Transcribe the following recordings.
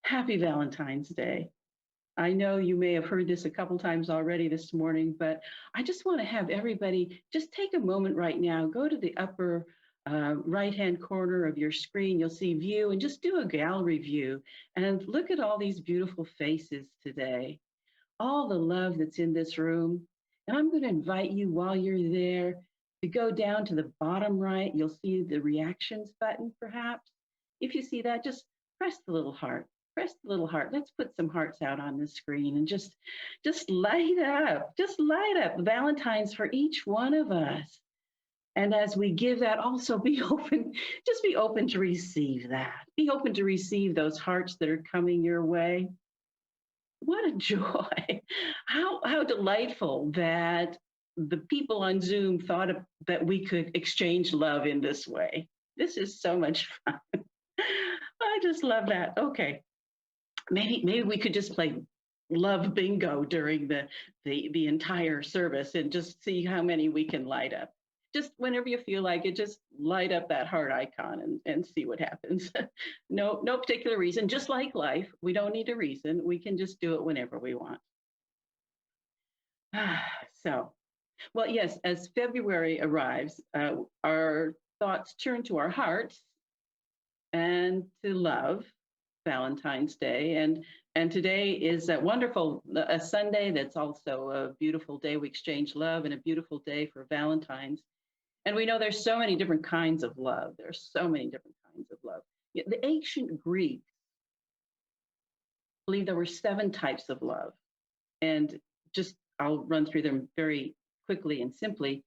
Happy Valentine's Day. I know you may have heard this a couple times already this morning, but I just want to have everybody just take a moment right now, go to the upper right hand corner of your screen. You'll see view and just do a gallery view and look at all these beautiful faces today, all the love that's in this room. And I'm going to invite you while you're there to go down to the bottom right. You'll see the reactions button, perhaps. If you see that, just press the little heart. Press the little heart. Let's put some hearts out on the screen and just light up. Just light up Valentine's for each one of us. And as we give that, also be open, just be open to receive that. Be open to receive those hearts that are coming your way. What a joy. How delightful that the people on Zoom thought that we could exchange love in this way. This is so much fun. I just love that. Okay. Maybe we could just play love bingo during the entire service and just see how many we can light up. Just whenever you feel like it, just light up that heart icon and see what happens. No particular reason. Just like life, we don't need a reason. We can just do it whenever we want. So, well, yes, as February arrives, our thoughts turn to our hearts and to love, Valentine's Day. And today is a wonderful a Sunday that's also a beautiful day. We exchange love and a beautiful day for Valentine's. And we know there's so many different kinds of love. There's so many different kinds of love. The ancient Greeks believed there were 7 types of love. And just I'll run through them very quickly and simply.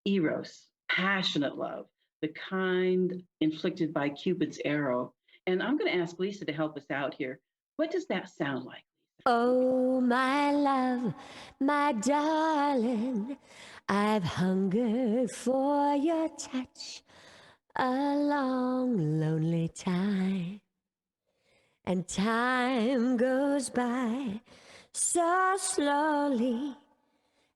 Eros, passionate love, the kind inflicted by Cupid's arrow. And I'm going to ask Lisa to help us out here. What does that sound like? Oh, my love, my darling, I've hungered for your touch a long, lonely time. And time goes by so slowly,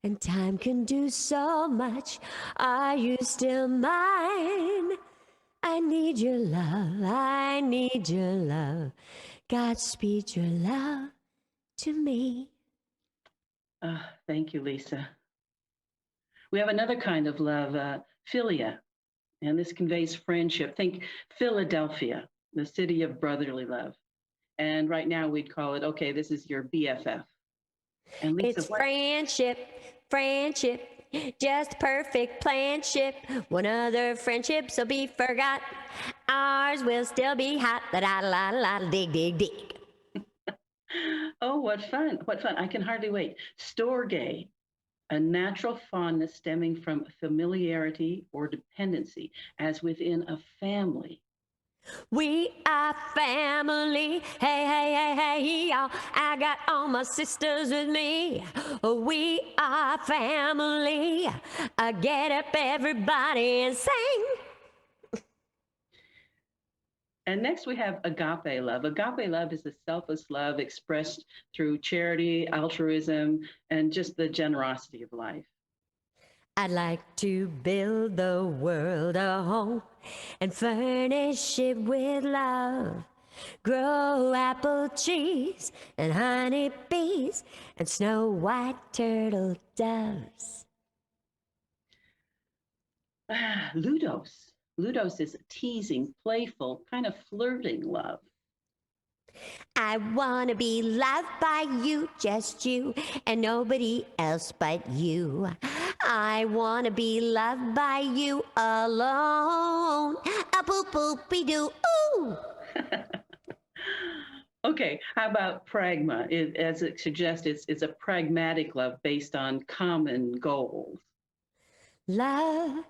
and time can do so much. Are you still mine? I need your love, I need your love. Godspeed your love to me. Thank you, Lisa. We have another kind of love, philia, and this conveys friendship. Think Philadelphia, the city of brotherly love. And right now we'd call it, okay, this is your BFF. And Lisa, it's friendship, friendship, just perfect planship. One other friendships will be forgot. Ours will still be hot. La da la la, dig dig dig. Oh, what fun! What fun! I can hardly wait. Storge, a natural fondness stemming from familiarity or dependency, as within a family. We are family. Hey, hey, hey, hey, y'all. I got all my sisters with me. We are family. Get up, everybody, and sing. And next we have agape love. Agape love is a selfless love expressed through charity, altruism, and just the generosity of life. I'd like to build the world a home and furnish it with love. Grow apple trees and honey bees and snow white turtle doves. Ludos. Ludos is teasing, playful, kind of flirting love. I want to be loved by you, just you, and nobody else but you. I want to be loved by you alone. A poop poopy doo, ooh. Okay, how about pragma? As it suggests, it's a pragmatic love based on common goals. Love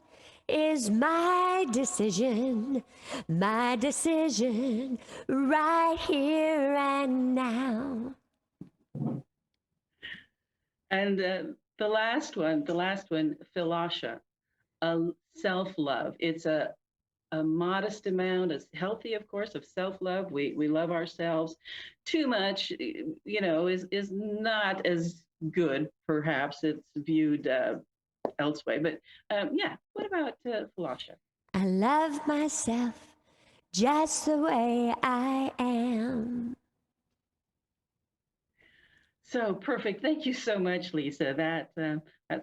is my decision right here and now. And the last one, philasha, self-love. It's a modest amount, as healthy, of course, of self-love. We love ourselves. Too much, is not as good, perhaps. It's viewed elsewhere. But yeah, what about philasha? I love myself just the way I am. So perfect. Thank you so much, Lisa. That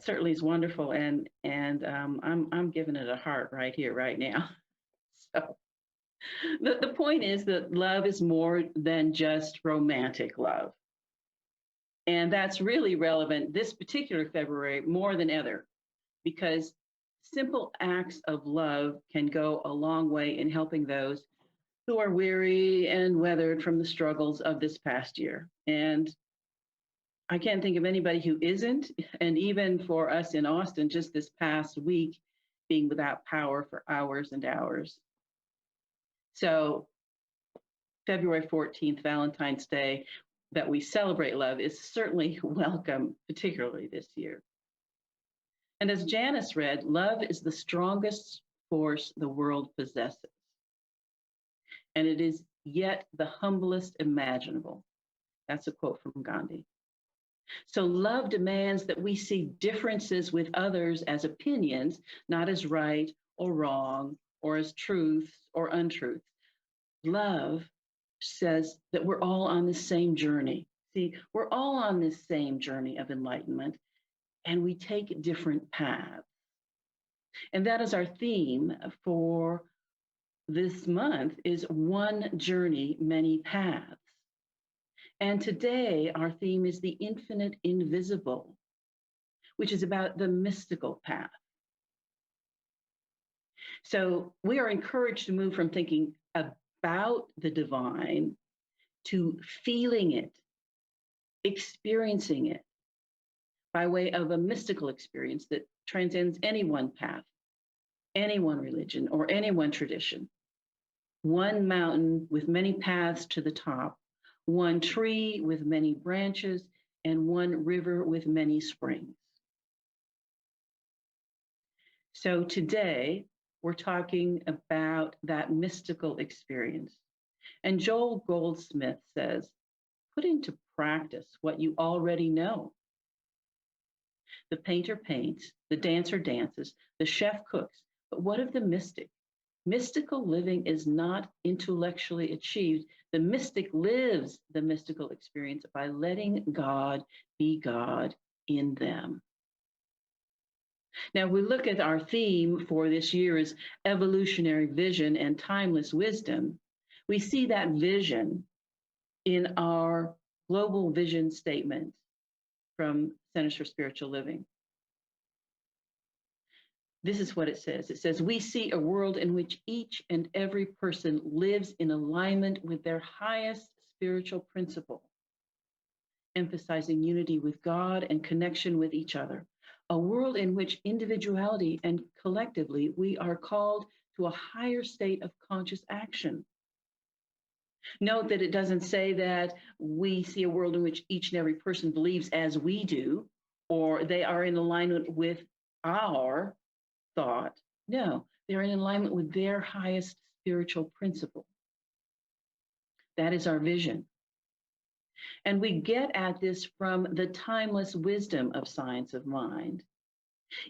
certainly is wonderful, and I'm giving it a heart right here, right now. So the point is that love is more than just romantic love, and that's really relevant this particular February more than ever, because simple acts of love can go a long way in helping those who are weary and weathered from the struggles of this past year. And I can't think of anybody who isn't. And even for us in Austin, just this past week, being without power for hours and hours. So, February 14th, Valentine's Day, that we celebrate love is certainly welcome, particularly this year. And as Janice read, love is the strongest force the world possesses, and it is yet the humblest imaginable. That's a quote from Gandhi. So love demands that we see differences with others as opinions, not as right or wrong, or as truths or untruths. Love says that we're all on the same journey. See, we're all on this same journey of enlightenment, and we take different paths. And that is our theme for this month is one journey, many paths. And today our theme is the infinite invisible, which is about the mystical path. So we are encouraged to move from thinking about the divine to feeling it, experiencing it by way of a mystical experience that transcends any one path, any one religion, or any one tradition. One mountain with many paths to the top, one tree with many branches, and one river with many springs. So today, we're talking about that mystical experience. And Joel Goldsmith says, put into practice what you already know. The painter paints, the dancer dances, the chef cooks, but what of the mystic? Mystical living is not intellectually achieved. The mystic lives the mystical experience by letting God be God in them. Now, we look at our theme for this year is evolutionary vision and timeless wisdom. We see that vision in our global vision statement from Centers for Spiritual Living. This is what it says. It says, we see a world in which each and every person lives in alignment with their highest spiritual principle, emphasizing unity with God and connection with each other. A world in which individuality and collectively we are called to a higher state of conscious action. Note that it doesn't say that we see a world in which each and every person believes as we do, or they are in alignment with our thought. No, they're in alignment with their highest spiritual principle. That is our vision. And we get at this from the timeless wisdom of science of mind.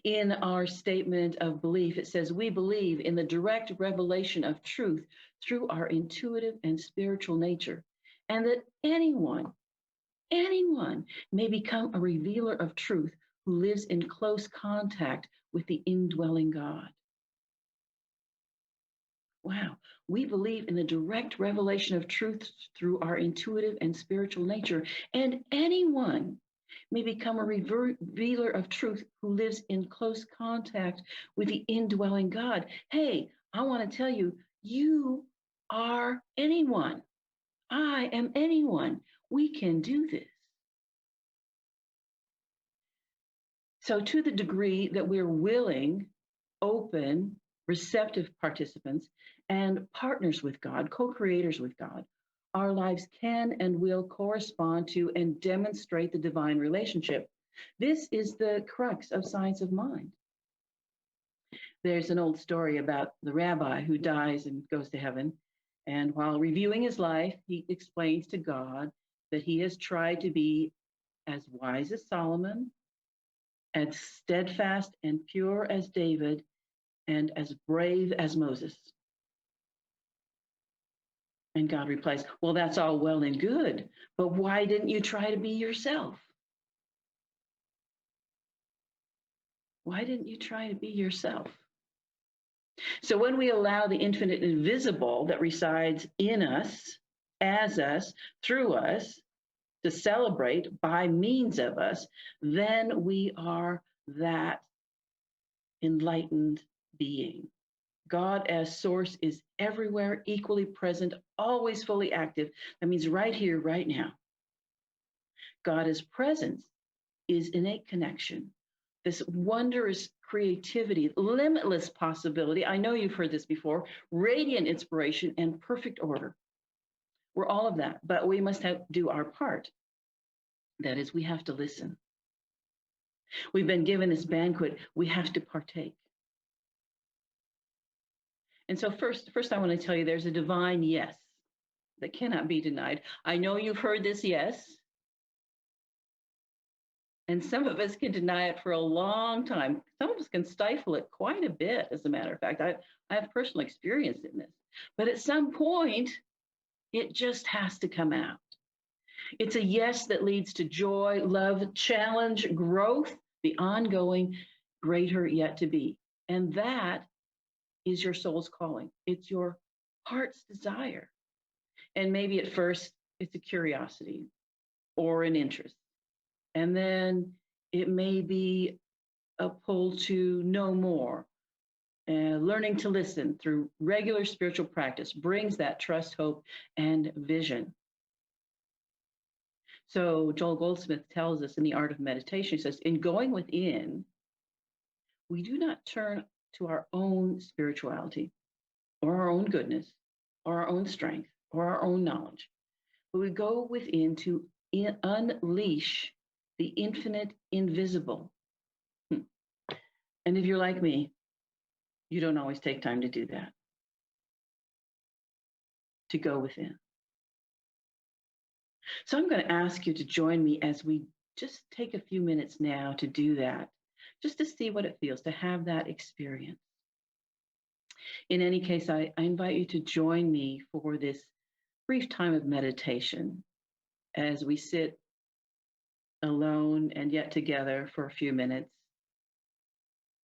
In our statement of belief, it says, we believe in the direct revelation of truth through our intuitive and spiritual nature, and that anyone may become a revealer of truth who lives in close contact with the indwelling God. Wow, we believe in the direct revelation of truth through our intuitive and spiritual nature, and anyone may become a revealer of truth who lives in close contact with the indwelling God. Hey, I want to tell you, you are anyone. I am anyone. We can do this. So to the degree that we're willing, open, receptive participants and partners with God, co-creators with God, our lives can and will correspond to and demonstrate the divine relationship. This is the crux of science of mind. There's an old story about the rabbi who dies and goes to heaven. And while reviewing his life, he explains to God that he has tried to be as wise as Solomon, as steadfast and pure as David, and as brave as Moses. And God replies, well, that's all well and good, but why didn't you try to be yourself? Why didn't you try to be yourself? So when we allow the infinite invisible that resides in us, as us, through us, to celebrate by means of us, then we are that enlightened being. God as source is everywhere, equally present, always fully active. That means right here, right now. God as presence is innate connection, this wondrous creativity, limitless possibility. I know you've heard this before, radiant inspiration and perfect order. We're all of that, but we must do our part. That is, we have to listen. We've been given this banquet, we have to partake. And so first I want to tell you there's a divine yes that cannot be denied. I know you've heard this yes, and some of us can deny it for a long time. Some of us can stifle it quite a bit, as a matter of fact. I have personal experience in this. But at some point, it just has to come out. It's a yes that leads to joy, love, challenge, growth, the ongoing, greater yet to be. And that is your soul's calling. It's your heart's desire. And maybe at first, it's a curiosity or an interest. And then it may be a pull to know more. Learning to listen through regular spiritual practice brings that trust, hope, and vision. So Joel Goldsmith tells us in The Art of Meditation, he says, in going within, we do not turn to our own spirituality or our own goodness or our own strength or our own knowledge, but we go within to unleash the infinite invisible. And if you're like me, you don't always take time to do that, to go within. So I'm going to ask you to join me as we just take a few minutes now to do that, just to see what it feels to have that experience. In any case, I invite you to join me for this brief time of meditation as we sit alone and yet together for a few minutes,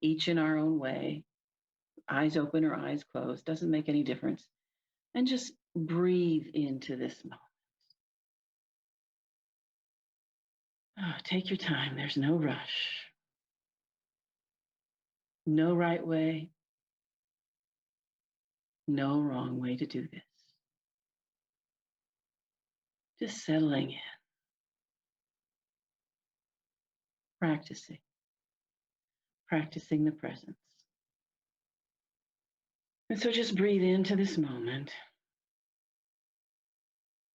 each in our own way, eyes open or eyes closed, doesn't make any difference. And just breathe into this moment. Oh, take your time. There's no rush. No right way. No wrong way to do this. Just settling in, practicing the presence. And so just breathe into this moment.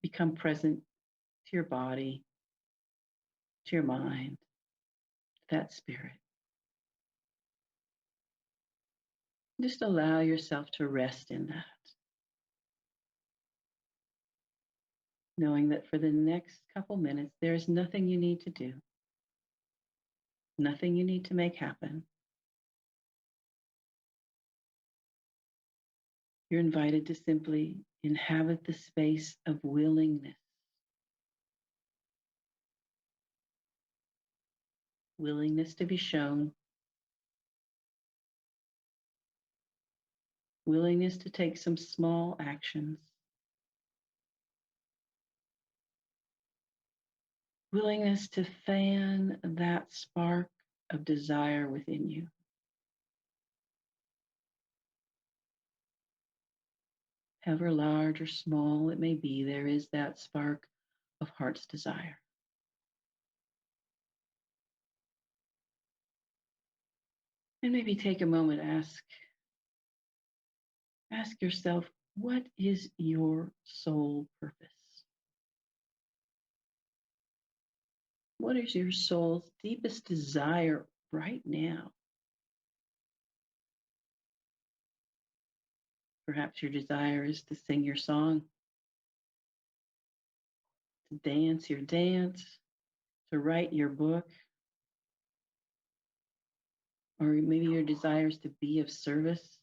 Become present to your body, to your mind, that spirit. Just allow yourself to rest in that, knowing that for the next couple minutes, there's nothing you need to do, nothing you need to make happen. You're invited to simply inhabit the space of willingness. Willingness to be shown, willingness to take some small actions, willingness to fan that spark of desire within you. However large or small it may be, there is that spark of heart's desire. And maybe take a moment, ask yourself, what is your soul purpose? What is your soul's deepest desire right now? Perhaps your desire is to sing your song, to dance your dance, to write your book, or maybe your desire is to be of service.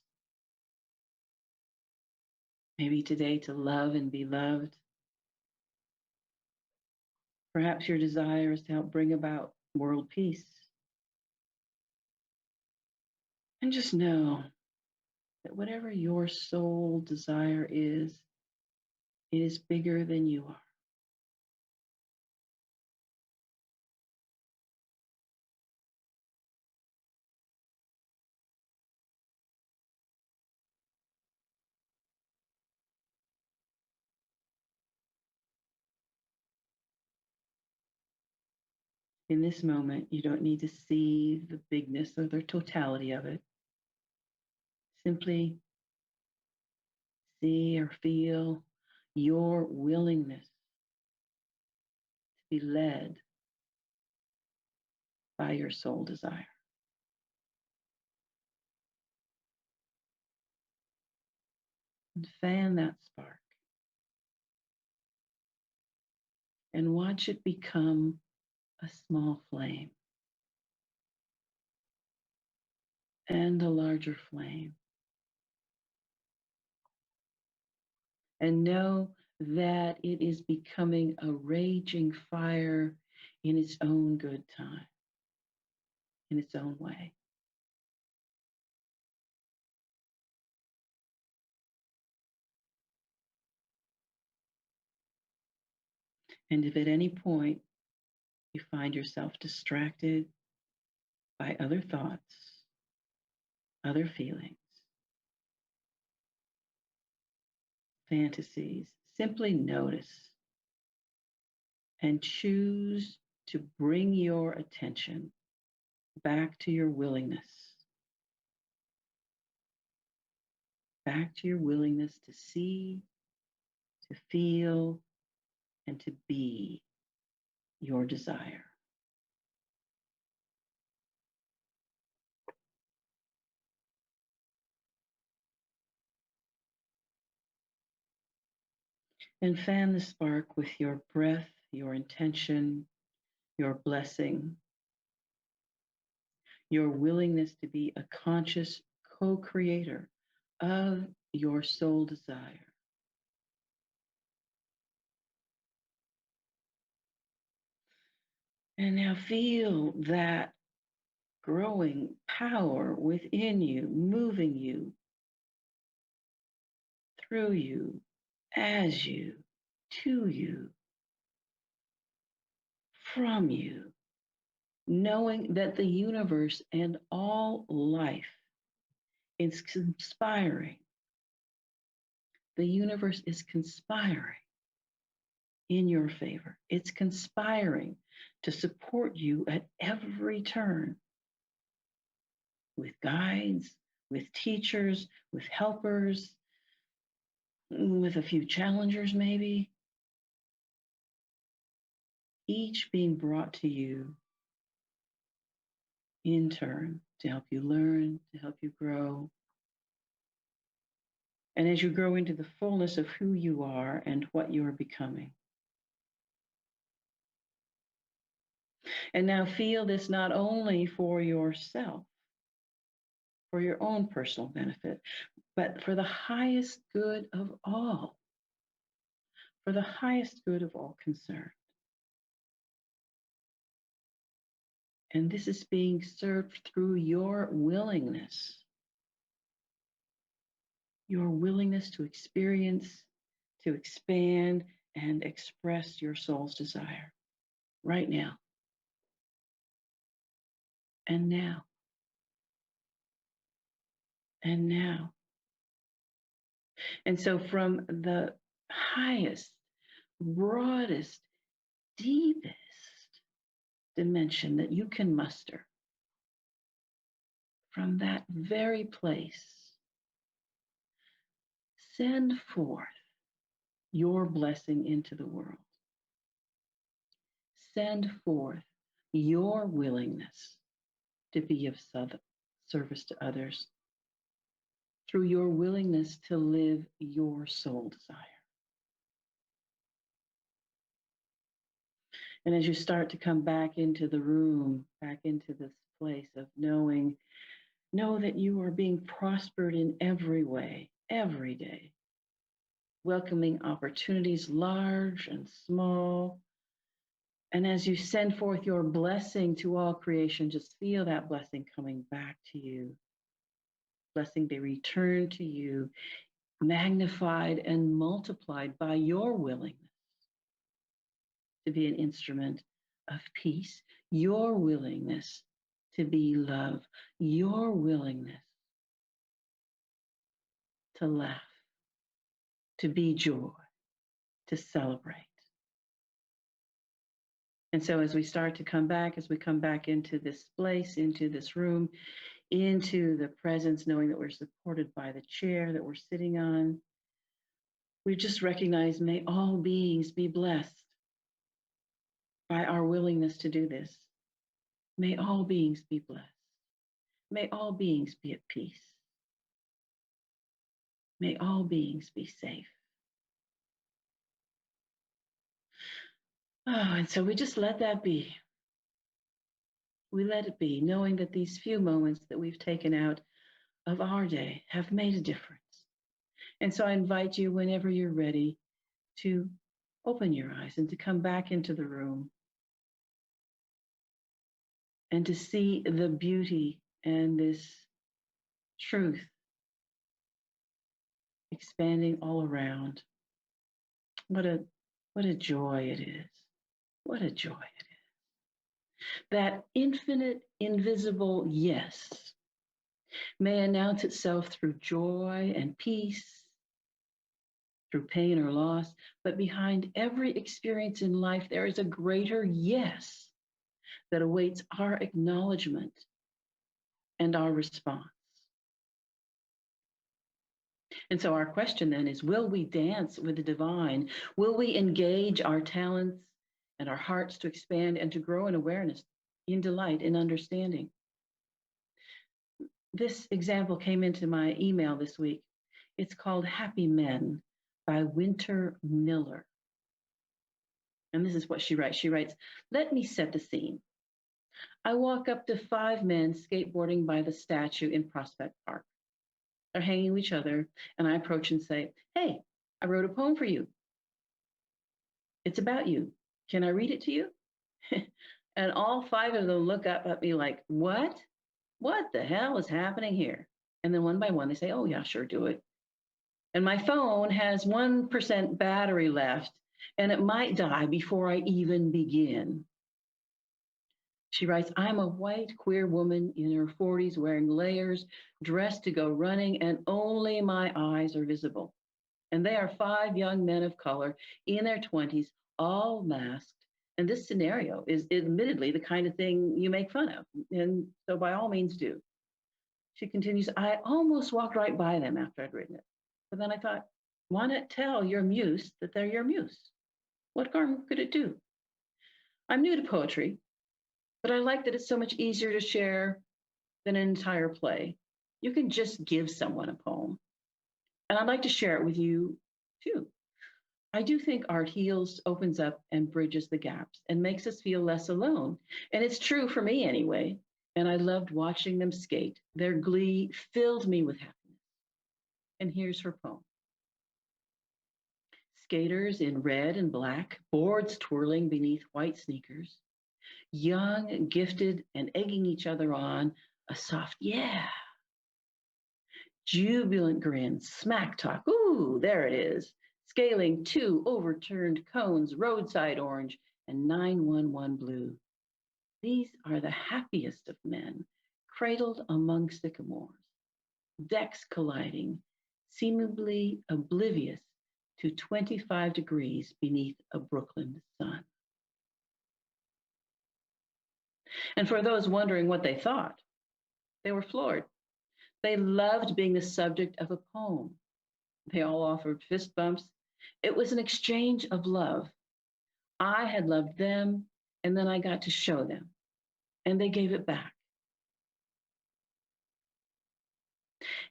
Maybe today to love and be loved. Perhaps your desire is to help bring about world peace. And just know that whatever your soul desire is, it is bigger than you are. In this moment, you don't need to see the bigness or the totality of it. Simply see or feel your willingness to be led by your soul desire. And fan that spark and watch it become a small flame and a larger flame. And know that it is becoming a raging fire in its own good time, in its own way. And if at any point you find yourself distracted by other thoughts, other feelings, fantasies, simply notice and choose to bring your attention back to your willingness, back to your willingness to see, to feel, and to be your desire. And fan the spark with your breath, your intention, your blessing, your willingness to be a conscious co creator of your soul desire. And now feel that growing power within you, moving you, through you, as you, to you, from you, knowing that the universe and all life is conspiring. The universe is conspiring in your favor. It's conspiring to support you at every turn with guides, with teachers, with helpers, with a few challengers, maybe, each being brought to you in turn to help you learn, to help you grow. And as you grow into the fullness of who you are and what you are becoming. And now feel this not only for yourself, for your own personal benefit, but for the highest good of all, for the highest good of all concerned. And this is being served through your willingness to experience, to expand, and express your soul's desire right now. And now. And now. And so from the highest, broadest, deepest dimension that you can muster, from that very place, send forth your blessing into the world. Send forth your willingness to be of service to others through your willingness to live your soul desire. And as you start to come back into the room, back into this place of knowing, know that you are being prospered in every way, every day. welcoming opportunities large and small. And as you send forth your blessing to all creation, just feel that blessing coming back to you. Blessing be returned to you, magnified and multiplied by your willingness to be an instrument of peace, your willingness to be love, your willingness to laugh, to be joy, to celebrate. And so as we start to come back, as we come back into this place, into this room, into the presence, knowing that we're supported by the chair that we're sitting on, we just recognize, may all beings be blessed by our willingness to do this. May all beings be blessed. May all beings be at peace. May all beings be safe. Oh, and so we just let that be. We let it be, knowing that these few moments that we've taken out of our day have made a difference. And so I invite you, whenever you're ready, to open your eyes and to come back into the room and to see the beauty and this truth expanding all around. What a joy it is. What a joy it is. That infinite, invisible yes may announce itself through joy and peace, through pain or loss, but behind every experience in life, there is a greater yes that awaits our acknowledgement and our response. And so our question then is, will we dance with the divine? Will we engage our talents and our hearts to expand and to grow in awareness, in delight, in understanding? This example came into my email this week. It's called Happy Men by Winter Miller. And this is what she writes. She writes, let me set the scene. I walk up to 5 men skateboarding by the statue in Prospect Park. They're hanging with each other, and I approach and say, hey, I wrote a poem for you. It's about you. Can I read it to you? And all 5 of them look up at me like, what? What the hell is happening here? And then one by one, they say, oh, yeah, sure, do it. And my phone has 1% battery left, and it might die before I even begin. She writes, I'm a white queer woman in her 40s wearing layers, dressed to go running, and only my eyes are visible. And they are 5 young men of color in their 20s, all masked. And this scenario is admittedly the kind of thing you make fun of. And so by all means do. She continues, I almost walked right by them after I'd written it. But then I thought, why not tell your muse that they're your muse? What harm could it do? I'm new to poetry, but I like that it's so much easier to share than an entire play. You can just give someone a poem. And I'd like to share it with you too. I do think art heals, opens up, and bridges the gaps and makes us feel less alone. And it's true for me anyway. And I loved watching them skate. Their glee filled me with happiness. And here's her poem. Skaters in red and black, boards twirling beneath white sneakers, young, gifted, and egging each other on, a soft yeah. Jubilant grins, smack talk, ooh, there it is. Scaling 2 overturned cones, roadside orange, and 911 blue. These are the happiest of men, cradled among sycamores, decks colliding, seemingly oblivious to 25 degrees beneath a Brooklyn sun. And for those wondering what they thought, they were floored. They loved being the subject of a poem. They all offered fist bumps. It was an exchange of love. I had loved them, and then I got to show them, and they gave it back.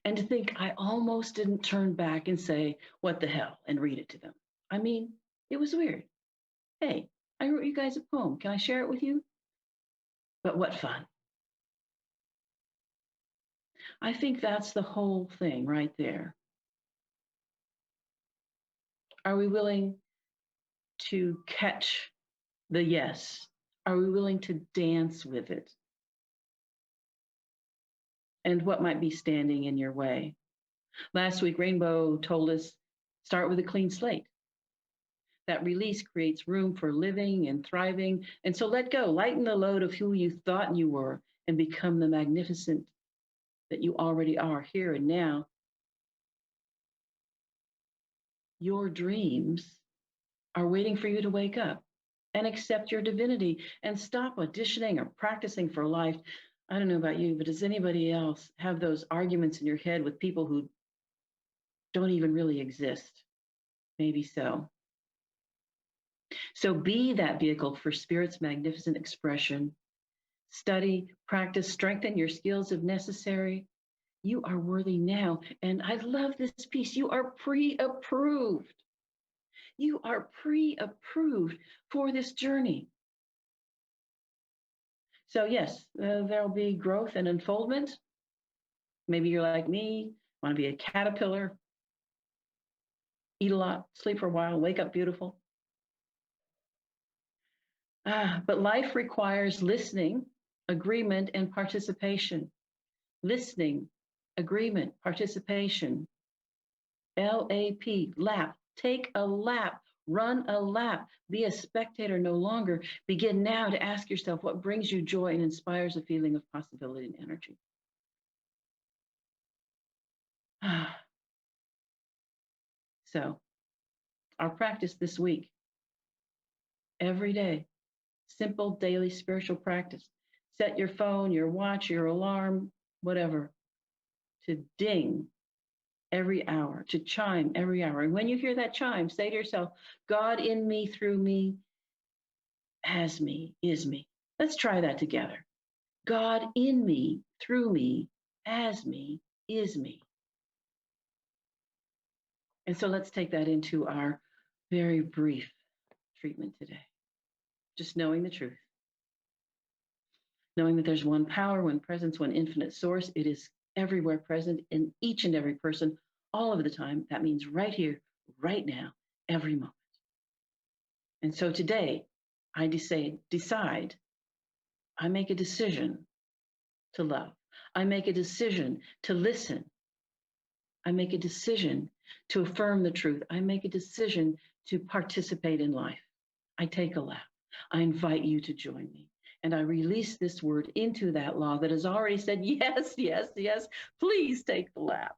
And to think I almost didn't turn back and say, what the hell, and read it to them. I mean, it was weird. Hey, I wrote you guys a poem. Can I share it with you? But what fun. I think that's the whole thing right there. Are we willing to catch the yes? Are we willing to dance with it? And what might be standing in your way? Last week, Rainbow told us start with a clean slate. That release creates room for living and thriving. And so let go, lighten the load of who you thought you were, and become the magnificent that you already are here and now. Your dreams are waiting for you to wake up and accept your divinity and stop auditioning or practicing for life. I don't know about you, but does anybody else have those arguments in your head with people who don't even really exist? Maybe so. So be that vehicle for Spirit's magnificent expression. Study, practice, strengthen your skills if necessary. You are worthy now. And I love this piece. You are pre-approved. You are pre-approved for this journey. So yes, there'll be growth and unfoldment. Maybe you're like me, want to be a caterpillar, eat a lot, sleep for a while, wake up beautiful. But life requires listening, agreement, and participation. Listening, agreement, participation. LAP, lap. Take a lap, run a lap, be a spectator no longer. Begin now to ask yourself what brings you joy and inspires a feeling of possibility and energy. So, our practice this week, every day, simple daily spiritual practice. Set your phone, your watch, your alarm, whatever, to ding every hour, to chime every hour. And when you hear that chime, say to yourself, God in me, through me, as me, is me. Let's try that together. God in me, through me, as me, is me. And so let's take that into our very brief treatment today. Just knowing the truth. Knowing that there's one power, one presence, one infinite source. It is everywhere present in each and every person, all of the time. That means right here, right now, every moment. And so today, I decide, I make a decision to love. I make a decision to listen. I make a decision to affirm the truth. I make a decision to participate in life. I take a lap. I invite you to join me. And I release this word into that law that has already said, yes, yes, yes, please take the lap.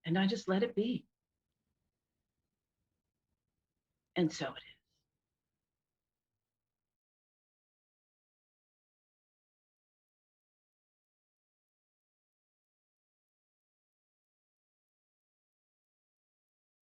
And I just let it be. And so it is.